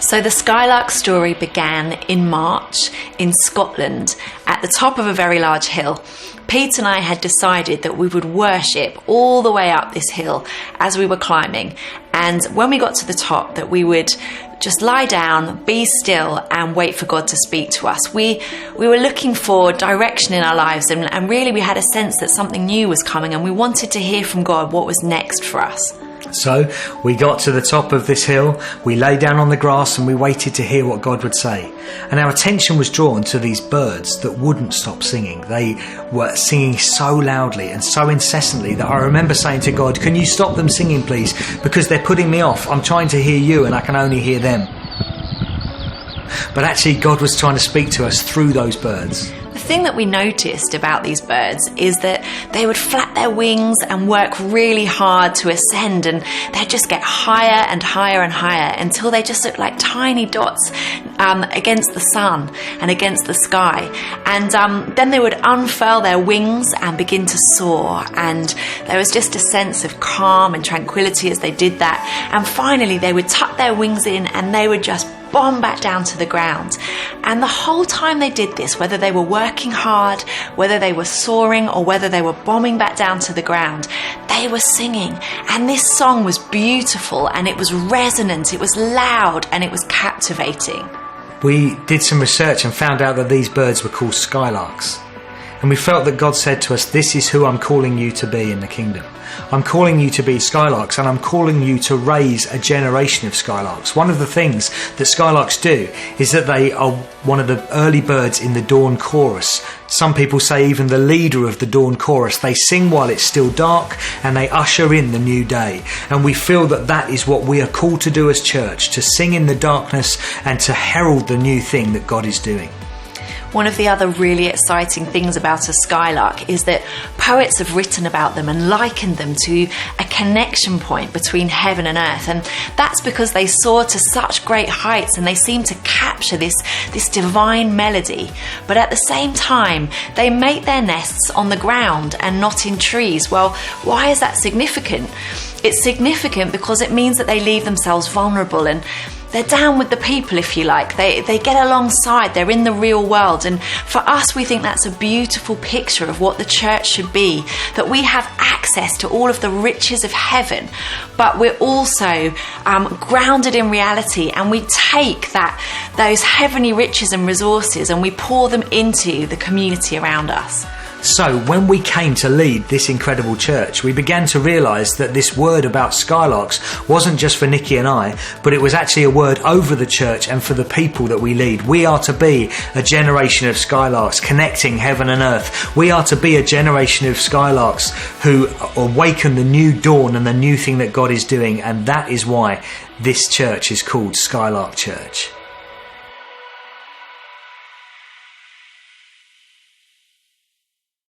So the Skylark story began in March in Scotland at the top of a very large hill. Pete and I had decided that we would worship all the way up this hill as we were climbing, and when we got to the top that we would just lie down, be still and wait for God to speak to us. We were looking for direction in our lives, and really we had a sense that something new was coming, and we wanted to hear from God what was next for us. So we got to the top of this hill, we lay down on the grass and we waited to hear what God would say. And our attention was drawn to these birds that wouldn't stop singing. They were singing so loudly and so incessantly that I remember saying to God, "Can you stop them singing, please? Because they're putting me off. I'm trying to hear you and I can only hear them." But actually God was trying to speak to us through those birds. The thing that we noticed about these birds is that they would flap their wings and work really hard to ascend, and they'd just get higher and higher and higher until they just looked like tiny dots against the sun and against the sky. And then they would unfurl their wings and begin to soar, and there was just a sense of calm and tranquility as they did that. And finally they would tuck their wings in and they would just bomb back down to the ground. And the whole time they did this, whether they were working hard, whether they were soaring, or whether they were bombing back down to the ground, they were singing. And this song was beautiful, and it was resonant, it was loud, and it was captivating. We did some research and found out that these birds were called skylarks. And we felt that God said to us, "This is who I'm calling you to be in the kingdom. I'm calling you to be skylarks, and I'm calling you to raise a generation of skylarks." One of the things that skylarks do is that they are one of the early birds in the dawn chorus. Some people say even the leader of the dawn chorus. They sing while it's still dark and they usher in the new day. And we feel that that is what we are called to do as church, to sing in the darkness and to herald the new thing that God is doing. One of the other really exciting things about a skylark is that poets have written about them and likened them to a connection point between heaven and earth. And that's because they soar to such great heights and they seem to capture this divine melody. But at the same time, they make their nests on the ground and not in trees. Well, why is that significant? It's significant because it means that they leave themselves vulnerable, and they're down with the people, if you like. They get alongside, they're in the real world. And for us, we think that's a beautiful picture of what the church should be, that we have access to all of the riches of heaven, but we're also grounded in reality, and we take those heavenly riches and resources and we pour them into the community around us. So when we came to lead this incredible church, we began to realise that this word about skylarks wasn't just for Nikki and I, but it was actually a word over the church and for the people that we lead. We are to be a generation of skylarks connecting heaven and earth. We are to be a generation of skylarks who awaken the new dawn and the new thing that God is doing, and that is why this church is called Skylark Church.